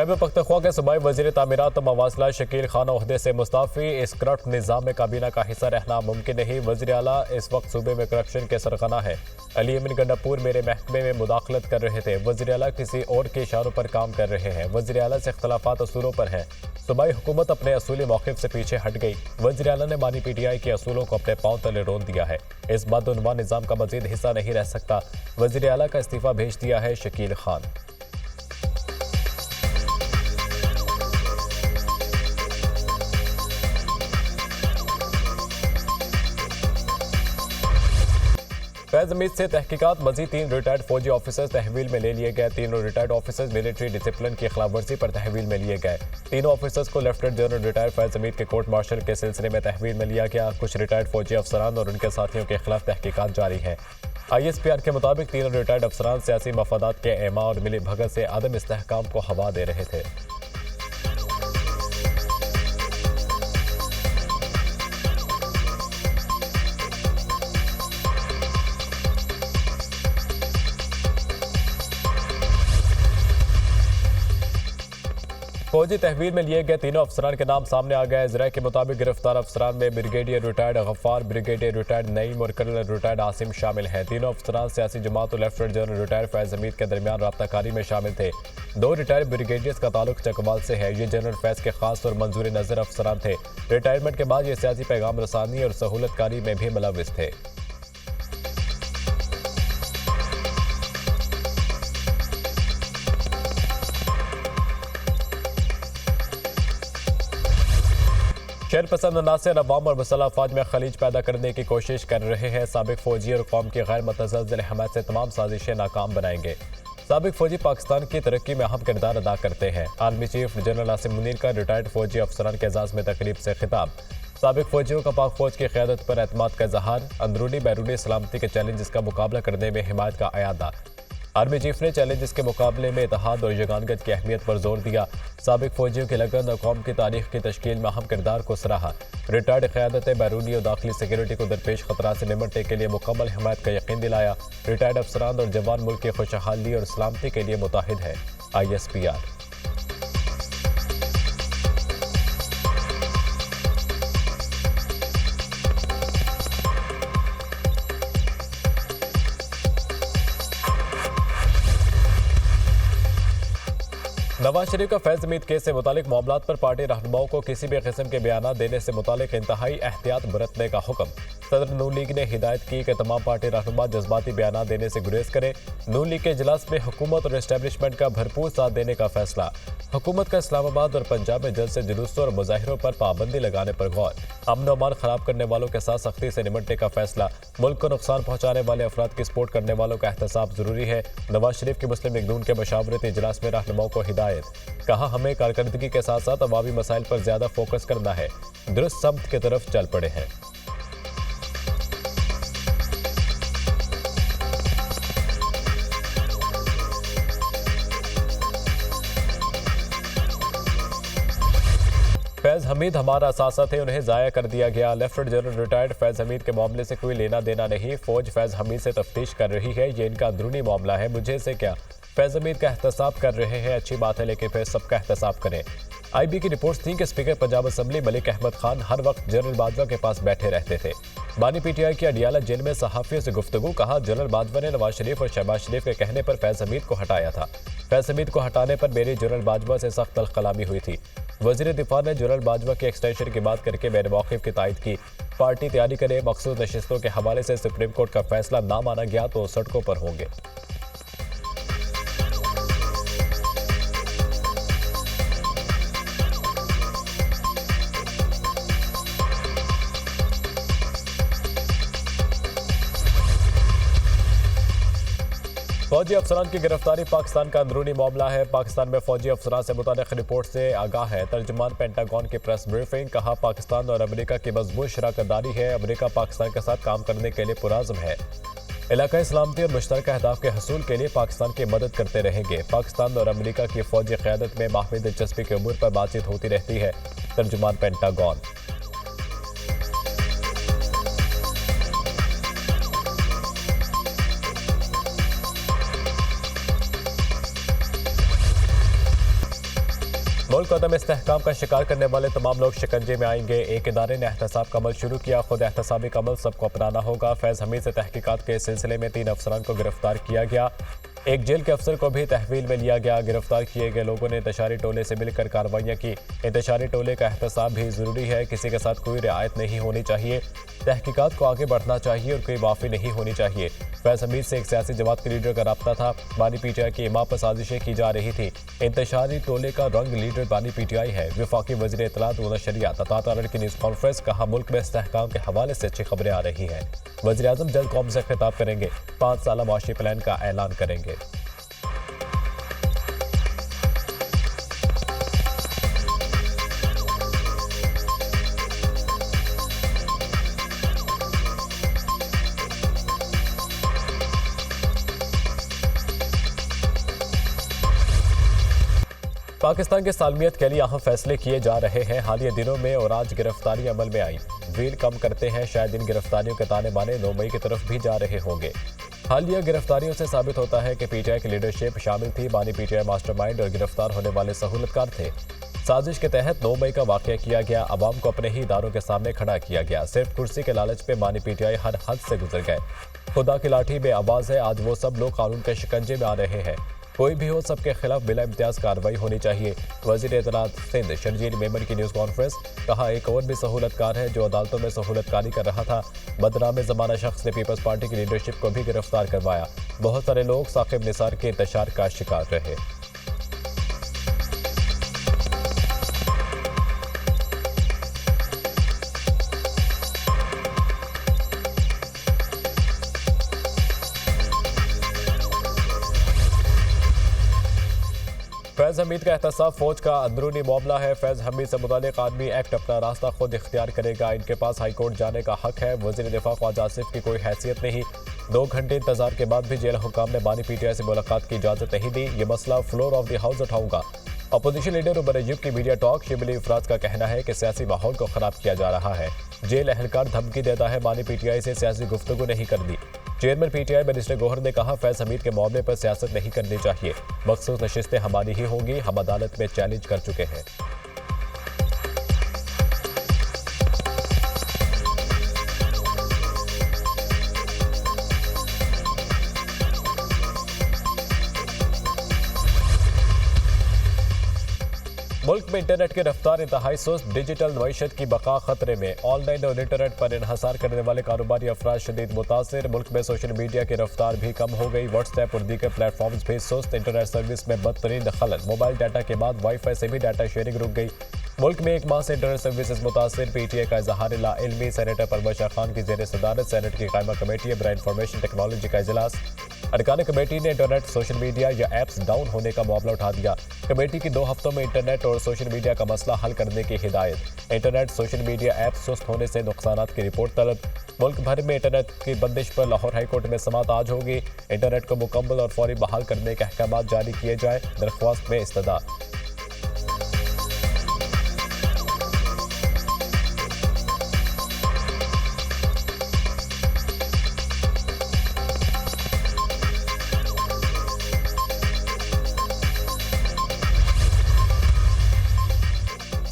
खैबर पख्तूनख्वा के सूबाई वज़ीर तामीरात और मवासला शकील खान ओहदे से मुस्ताफ़ी। इस करप्ट निज़ाम में काबीना का हिस्सा रहना मुमकिन नहीं। वज़ीर आला इस वक्त सूबे में करप्शन के सरगना है। अली अमीन गंडापुर मेरे महकमे में मुदाखलत कर रहे थे। वज़ीर आला किसी और के इशारों पर काम कर रहे हैं। वज़ीर आला से इख्तलाफात असूलों पर हैं। सूबाई हुकूमत अपने असूली मौक़िफ़ से पीछे हट गई। वज़ीर आला ने मानी PTI के असूलों को अपने पाँव तले रोन दिया है। इस बदउनवान निज़ाम का मज़ीद हिस्सा नहीं रह सकता। वज़ीर आला का इस्तीफ़ा भेज दिया है शकील खान। फैज़ हमीद से तहकीकात। मज़ीद 3 रिटायर्ड फौजी ऑफिसर्स तहवील में ले लिए गए। तीनों रिटायर्ड ऑफिसर्स मिलिट्री डिसिप्लिन की खिलाफवर्जी पर तहवील में लिए गए। तीनों ऑफिसर्स को लेफ्टिनेंट जनरल रिटायर्ड फैज़ हमीद के कोर्ट मार्शल के सिलसिले में तहवील में लिया गया। कुछ रिटायर्ड फौजी अफसरान और उनके साथियों के खिलाफ तहकीकात जारी है। ISPR के मुताबिक तीनों रिटायर्ड अफसरान सियासी मफादात के एमा और मिली भगत से अदम इस्तेहकाम को हवा दे रहे थे। फौजी तहवील में लिए गए तीनों अफसरान के नाम सामने आ गए। ज़राए के मुताबिक गिरफ्तार अफसरान में brigadier retired Ghaffar, brigadier retired Naeem और कर्नल रिटायर्ड आसिम शामिल हैं। तीनों अफसरान सियासी जमात और लेफ्टिनेंट जनरल रिटायर्ड फैज़ हमीद के दरमियान राब्ताकारी में शामिल थे। 2 रिटायर्ड ब्रिगेडियर्स का ताल्लुक चकवाल से है। ये जनरल फैज़ के खास और मंजूर नज़र अफसरान थे। रिटायरमेंट के बाद ये सियासी पैगाम रसानी और सहूलतकारी में भी मुलव्विस थे। शहर पसंद अनासर अवाम और मुसल्लह अफवाज में खलीज पैदा करने की कोशिश कर रहे हैं। साबिक फौजी और कौम की गैर मुतज़लज़ल हमायत से तमाम साजिशें नाकाम बनाएंगे। साबिक फौजी पाकिस्तान की तरक्की में अहम किरदार अदा करते हैं। Army chief general Asim Munir का रिटायर्ड फौजी अफसरान के एजाज़ में तकरीब से खिताब। साबिक फौजियों का पाक फौज की क़यादत पर एतमाद का इज़हार। अंदरूनी बैरूनी सलामती के चैलेंजेस का मुकाबला करने में हिमायत का अयादा। आर्मी चीफ ने चैलेंजेस के मुकाबले में इत्तेहाद और यगानगत की अहमियत पर जोर दिया। साबिक फौजियों की लगन और कौम की तारीख की तश्कील में अहम किरदार को सराहा। रिटायर्ड क़यादत बैरूनी और दाखिली सिक्योरिटी को दरपेश खतरा से निपटने के लिए मुकम्मल हिमायत का यकीन दिलाया। रिटायर्ड अफसरान और जवान मुल्क की खुशहाली और सलामती के लिए मुताहिद है। ISPR। नवाज शरीफ का फैज़ हमीद केस से मुतालिक मामलात पर पार्टी रहनुमाओं को किसी भी किस्म के बयान देने से मुतालिक इंतहाई एहतियात बरतने का हुक्म। सदर नून लीग ने हिदायत की कि तमाम पार्टी रहनुमा जज्बाती बयान देने से गुरेज करें। नून लीग के इजलास में हुकूमत और एस्टेब्लिशमेंट का भरपूर साथ देने का फैसला। हुकूमत का इस्लामाबाद और पंजाब में जल्द से जुलूसों और मुजाहिरों पर पाबंदी लगाने पर गौर। अमन और अमान खराब करने वालों के साथ सख्ती से निपटने का फैसला। मुल्क को नुकसान पहुंचाने वाले अफराद की सपोर्ट करने वालों का एहतसाब जरूरी है। नवाज शरीफ की मुस्लिम लीग नून के मशावरती इजलास में रहनुमाओं को हिदायत। कहा, हमें कारकर्दगी के साथ साथ अवामी मसाइल पर ज्यादा फोकस करना है। दुरुस्त समत की तरफ चल पड़े हैं। फैज़ हमीद हमारा असासा थे, उन्हें ज़ाया कर दिया गया। लेफ्टिनेंट जनरल रिटायर्ड फैज़ हमीद के मामले से कोई लेना देना नहीं। फौज फैज़ हमीद से तफ्तीश कर रही है। ये इनका अंदरूनी मामला है, मुझे से क्या। फैज़ हमीद का एहतसाब कर रहे हैं, अच्छी बात है, लेकिन फिर सबका एहतसाब करें। IB की रिपोर्ट्स थी कि स्पीकर पंजाब असम्बली मलिक अहमद खान हर वक्त जनरल बाजवा के पास बैठे रहते थे। बानी PTI की अडियाला जेल में सहाफ़ियों से गुफ्तगू। कहा, जनरल बाजवा ने नवाज शरीफ और शहबाज शरीफ के कहने पर फैज़ हमीद को हटाया था। फैज़ हमीद को हटाने पर मेरी जनरल बाजवा से सख्त तलखलामी हुई थी। वज़ीर दिफा ने जनरल बाजवा के एक्सटेंशन की बात करके मेरे मौक़िफ़ की तायद की। पार्टी तैयारी करे। मखसूस नशिस्तों के हवाले से सुप्रीम कोर्ट का फैसला ना माना गया तो सड़कों पर होंगे। फौजी अफसरान की गिरफ्तारी पाकिस्तान का अंदरूनी मामला है। पाकिस्तान में फौजी अफसरान से मुताल्लिक़ रिपोर्ट से आगाह है। तर्जुमान पेंटागन की प्रेस ब्रीफिंग। कहा, पाकिस्तान और अमेरिका की मजबूत शराकतदारी है। अमेरिका पाकिस्तान के साथ काम करने के लिए पुराज़म है। इलाकाई सलामती और मुश्तरका अहदाफ के हसूल के लिए पाकिस्तान की मदद करते रहेंगे। पाकिस्तान और अमेरिका की फौजी क़यादत में बाहमी दिलचस्पी के उमूर पर बातचीत होती रहती है। तर्जुमान पेंटागन। मुल्क को अदम इस्तेहकाम का शिकार करने वाले तमाम लोग शिकंजे में आएंगे। एक इदारे ने एहतसाब का अमल शुरू किया, खुद एहतसाबी का अमल सबको अपनाना होगा। फैज हमीद से तहकीकात के सिलसिले में 3 अफसरान को गिरफ्तार किया गया। एक जेल के अफसर को भी तहवील में लिया गया। गिरफ्तार किए गए लोगों ने इंतशारी टोले से मिलकर कार्रवाइयां की। इंतशारी टोले का एहतसाब भी जरूरी है, किसी के साथ कोई रियायत नहीं होनी चाहिए। तहकीकात को आगे बढ़ना चाहिए और कोई माफी नहीं होनी चाहिए। फैज हमीद से एक सियासी जमात के लीडर का रब्ता था। बानी पीटीआई की इमाम पर साजिशें की जा रही थी। इंतशारी टोले का रंग लीडर बानी पीटीआई है। वफाकी वज़ीर इत्तलात व नशरियात अता तारड़ की न्यूज़ कॉन्फ्रेंस। कहा, मुल्क में इस्तेहकाम के हवाले से अच्छी खबरें आ रही हैं। वज़ीर आज़म जल्द कौम से खिताब करेंगे, 5 साला माशी प्लान का ऐलान करेंगे। पाकिस्तान की सालमियत के लिए अहम फैसले किए जा रहे हैं। हालिया दिनों में और आज गिरफ्तारी अमल में आई। व्हील कम करते हैं, शायद इन गिरफ्तारियों के ताने बाने 9 मई की तरफ भी जा रहे होंगे। हालिया गिरफ्तारियों से साबित होता है कि पीटीआई की लीडरशिप शामिल थी। बानी पीटीआई मास्टरमाइंड और गिरफ्तार होने वाले सहूलतकार थे। साजिश के तहत 9 मई का वाकया किया गया। अवाम को अपने ही इदारों के सामने खड़ा किया गया। सिर्फ कुर्सी के लालच पे बानी पीटीआई हर हद से गुजर गए। खुदा की लाठी में आवाज है, आज वो सब लोग कानून के शिकंजे में आ रहे हैं। कोई भी हो, सबके खिलाफ बिला इम्तियाज कार्रवाई होनी चाहिए। वज़ीर इत्तलात सिंध शर्जील मेमन की न्यूज़ कॉन्फ्रेंस। कहा, एक और भी सहूलतकार है जो अदालतों में सहूलतकारी कर रहा था। बदनाम ज़माना शख्स ने पीपल्स पार्टी की लीडरशिप को भी गिरफ्तार करवाया। बहुत सारे लोग साकिब निसार के इंतशार का शिकार रहे। फैज हमीद का एहतसाब फौज का अंदरूनी मामला है। फैज हमीद से मुतालिक आदमी एक्ट अपना रास्ता खुद इख्तियार करेगा। इनके पास हाईकोर्ट जाने का हक है। वज़ीर दिफा ख्वाजा आसिफ की कोई हैसियत नहीं। 2 घंटे इंतजार के बाद भी जेल हुकाम ने बानी पीटीआई से मुलाकात की इजाजत नहीं दी। ये मसला फ्लोर ऑफ द हाउस उठाऊंगा। अपोजिशन लीडर उमर अयूब की मीडिया टॉक। शिबली अफराज का कहना है कि सियासी माहौल को खराब किया जा रहा है। जेल एहलकार धमकी देता है, बानी पीटीआई से सियासी गुफ्तगू नहीं करनी। चेयरमैन पीटीआई बैरिस्टर गौहर ने कहा, फैज हमीद के मामले पर सियासत नहीं करनी चाहिए। मखसूस नशिस्तें हमारी ही होंगी, हम अदालत में चैलेंज कर चुके हैं। मुल्क में इंटरनेट की रफ्तार इंतहाई सुस्त। डिजिटल मईशत की बका खतरे में। ऑनलाइन और इंटरनेट पर इन्हसार करने वाले कारोबारी अफराद शदीद मुतासिर। मुल्क में सोशल मीडिया की रफ्तार भी कम हो गई। व्हाट्सएप और दीगर प्लेटफॉर्म्स भी सुस्त। इंटरनेट सर्विस में बदतरीन खलल। मोबाइल डाटा के बाद वाईफाई से भी डाटा शेयरिंग रुक गई। मुल्क में 1 माह से इंटरनेट सर्विसेज मुतासिर। पीटीए का इजहार लाइल्मी। सेनेटर परवेज शाह खान की जेर सदारत सेनेट की कायमा कमेटी बराए इंफॉर्मेशन टेक्नोलॉजी का इजलास। अरकान कमेटी ने इंटरनेट, सोशल मीडिया या ऐप्स डाउन होने का मामला उठा दिया। कमेटी की 2 हफ्तों में इंटरनेट और सोशल मीडिया का मसला हल करने की हिदायत। इंटरनेट, सोशल मीडिया ऐप्स सुस्त होने से नुकसानात की रिपोर्ट तलब। मुल्क भर में इंटरनेट की बंदिश पर लाहौर हाईकोर्ट में समाअत आज होगी। इंटरनेट को मुकम्मल और फौरी बहाल करने के अहकाम जारी किए जाए, दरख्वास्त में इस्तदा।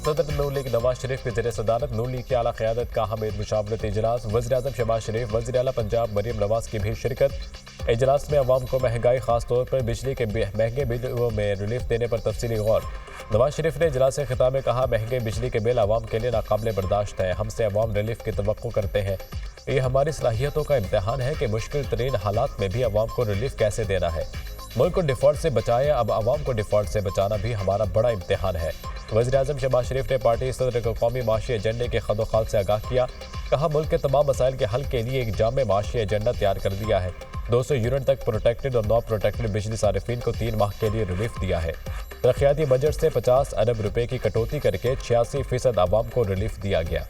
सदर नून लीग नवाज शरीफ की जेर सदारत नून लीग की आला क़यादत का हमीद मुशावरती इजलास। वज़ीर आज़म शहबाज शरीफ, वज़ीर आला पंजाब मरीम नवाज की भी शिरकत। इजलास में अवाम को महंगाई, खासतौर पर बिजली के महंगे बिलों में रिलीफ देने पर तफसीली गौर। नवाज शरीफ ने इजलास से खिताब में कहा, महंगे बिजली के बिल अवाम के लिए नाकाबिल बर्दाश्त है। हमसे अवाम रिलीफ की तवक्को करते हैं। ये हमारी सलाहियतों का इम्तहान है कि मुश्किल तरीन हालात में भी अवाम को रिलीफ कैसे देना है। मुल्क को डिफॉल्ट से बचाए, अब अवाम को डिफॉल्ट से बचाना भी हमारा बड़ा इम्तहान है। वज़ीर आज़म शहबाज शरीफ ने पार्टी सदर को कौमी माशी एजेंडे के खदोखाल से आगाह किया। कहा, मुल्क के तमाम मसाइल के हल के लिए एक जामे माशी एजेंडा तैयार कर दिया है। 200 यूनिट तक प्रोटेक्टेड और नॉन प्रोटेक्टेड बिजली सारिफिन को 3 माह के लिए रिलीफ दिया है। तरक्याती बजट से 50 अरब रुपए की कटौती करके 86% अवाम को रिलीफ दिया गया।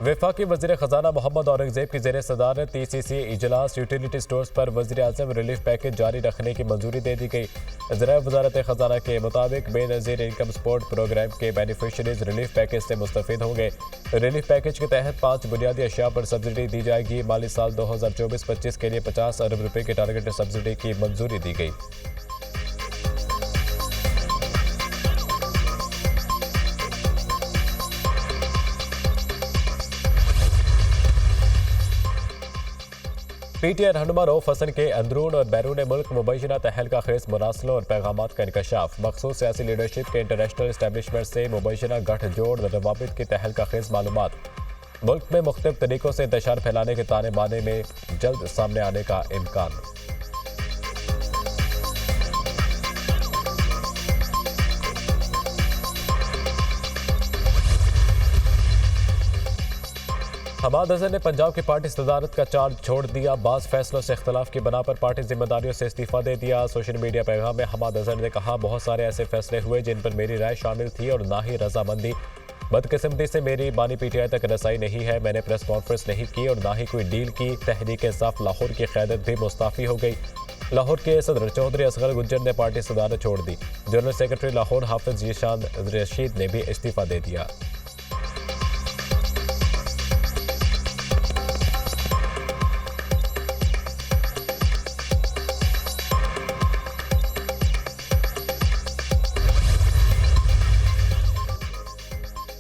वफाकी वज़ीर ख़जाना मोहम्मद औरंगज़ेब की ज़ेर सदारत TCC इजलास यूटिलिटी स्टोर्स पर वज़ीर आज़म रिलीफ पैकेज जारी रखने की मंजूरी दे दी गई। ज़राए वज़ारत ख़जाना के मुताबिक बेनज़ीर इनकम सपोर्ट प्रोग्राम के बेनिफिशरीज रिलीफ पैकेज से मुस्तफ़ीद होंगे। रिलीफ पैकेज के तहत 5 बुनियादी अशिया पर सब्सिडी दी जाएगी। माली साल 2024-25 के लिए 50 अरब रुपये की टारगेट सब्सिडी की मंजूरी दी गई। PTI रहनुमा रऊफ हसन के अंदरून और बैरून मुल्क मुबैना तहलका खेज मरासलों और पैगामात का इंकशाफ। मखसूस सियासी लीडरशिप के इंटरनेशनल इस्टेब्लिशमेंट से मुबैना गठजोड़ रवाबित की तहलका खेज मालूमात। मुल्क में मुख्तलिफ तरीकों से इंतशार फैलाने के ताने बाने में जल्द सामने आने का इम्कान। हमाद अजहर ने पंजाब की पार्टी सदारत का चार्ज छोड़ दिया। बाज़ फैसलों से इख्तलाफ की बना पर पार्टी जिम्मेदारियों से इस्तीफा दे दिया। सोशल मीडिया पैगाम में हमाद अजहर ने कहा, बहुत सारे ऐसे फैसले हुए जिन पर मेरी राय शामिल थी और ना ही रजामंदी। बदकिस्मती से मेरी बानी PTI तक रसाई नहीं है। मैंने प्रेस कॉन्फ्रेंस नहीं की और ना ही कोई डील की। तहरीक इंसाफ लाहौर की क़यादत भी मुस्ताफ़ी हो गई। लाहौर के सदर चौधरी असगर गुज्जर ने पार्टी सदारत छोड़ दी। जनरल सेक्रेटरी लाहौर हाफिज जीशान रशीद ने भी इस्तीफा दे दिया।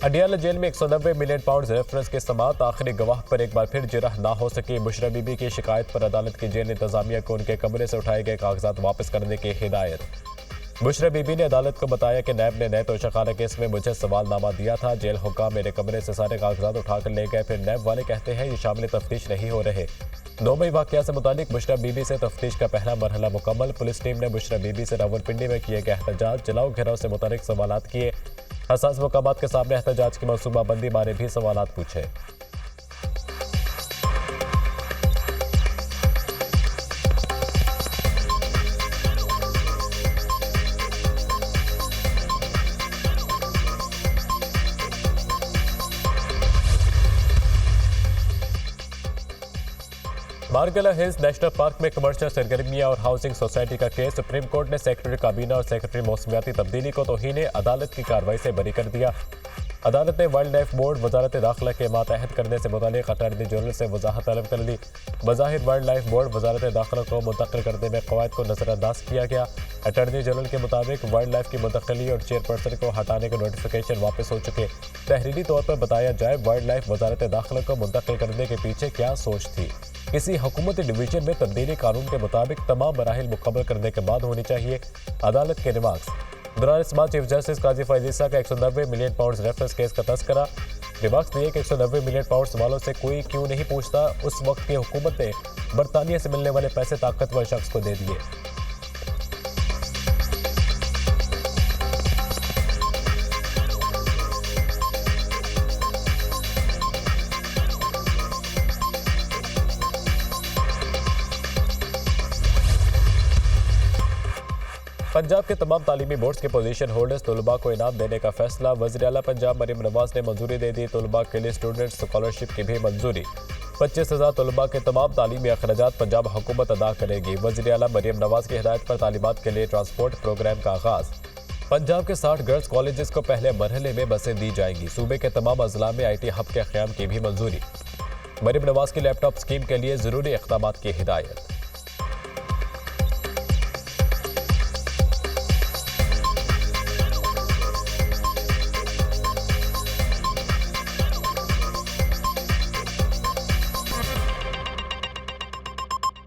अडियाला जेल में 190 मिलियन पाउंड रेफरेंस के समात। आखिरी गवाह पर एक बार फिर जिरह ना हो सकी। बुशरा बीबी की शिकायत पर अदालत की जेल इंतजामिया को उनके कमरे से उठाए गए कागजात वापस करने की हिदायत। बुशरा बीबी ने अदालत को बताया कि नैब ने नए तोशाखाना केस में मुझे सवालनामा दिया था। जेल हुक्काम मेरे कमरे से सारे कागजात उठाकर ले गए। फिर नैब वाले कहते हैं ये शामिल तफ्तीश नहीं हो रहे। 9 मई वाकया से मुतालिक बुशरा बीबी से तफ्तीश का पहला मरहला मुकम्मल। पुलिस टीम ने बुशरा बीबी से रावलपिंडी में किए गए एहतजाज, जलाओ घेराव से मुतालिक सवालात किए। हसास मकामात के सामने एहतजाज की मनसूबाबंदी बारे भी सवालात पूछे। मारगला हिल्स नेशनल पार्क में कमर्शियल सरगर्मियां और हाउसिंग सोसाइटी का केस। सुप्रीम कोर्ट ने सेक्रेटरी काबीना और सेक्रेटरी मौसमियाती तब्दीली को तौहीन अदालत की कार्रवाई से बरी कर दिया। अदालत ने वाइल्ड लाइफ बोर्ड वजारत दाखिला के मातहत करने से मुतालिक अटॉर्नी जनरल से वजाहत तलब कर ली। बज़ाहिर वाइल्ड लाइफ बोर्ड वजारत दाखिला को मुंतकिल करने में कवायद को नजरअंदाज किया गया। अटॉर्नी जनरल के मुताबिक वाइल्ड लाइफ की मुंतकली और चेयरपर्सन को हटाने के नोटिफिकेशन वापस हो चुके। तहरीरी तौर पर बताया जाए वाइल्ड लाइफ वजारत दाखिला को मुंतकिल करने के पीछे क्या सोच थी। किसी हुकूमती डिवीजन में तब्दीली कानून के मुताबिक तमाम मराहिल मुकम्मल करने के बाद होनी चाहिए। अदालत के रिमार्क्स दौरान इस बात चीफ जस्टिस काजी फैज़ ईसा का 190 मिलियन पाउंड रेफरेंस केस का तस्करा। रिमार्क्स दिए कि 190 मिलियन पाउंड वालों से कोई क्यों नहीं पूछता। उस वक्त की हुकूमत ने बरतानिया से मिलने वाले पैसे ताकतवर शख्स को दे दिए। पंजाब के तमाम तालीमी बोर्ड्स के पोजीशन होल्डर्स तलबा को इनाम देने का फैसला। वज़ीर आला पंजाब मरीम नवाज ने मंजूरी दे दी। तलबा के लिए स्टूडेंट स्कॉलरशिप की भी मंजूरी। 25,000 तलबा के तमाम तालीमी अखराजात पंजाब हुकूमत अदा करेगी। वज़ीर आला मरीम नवाज की हिदायत पर तालिबात के लिए ट्रांसपोर्ट प्रोग्राम का आगाज। पंजाब के 60 गर्ल्स कॉलेजेस को पहले मरहले में बसें दी जाएंगी। सूबे के तमाम अजला में IT हब के क़याम की भी मंजूरी। मरीम नवाज की लैपटॉप स्कीम के लिए ज़रूरी इक़दामात की हिदायत।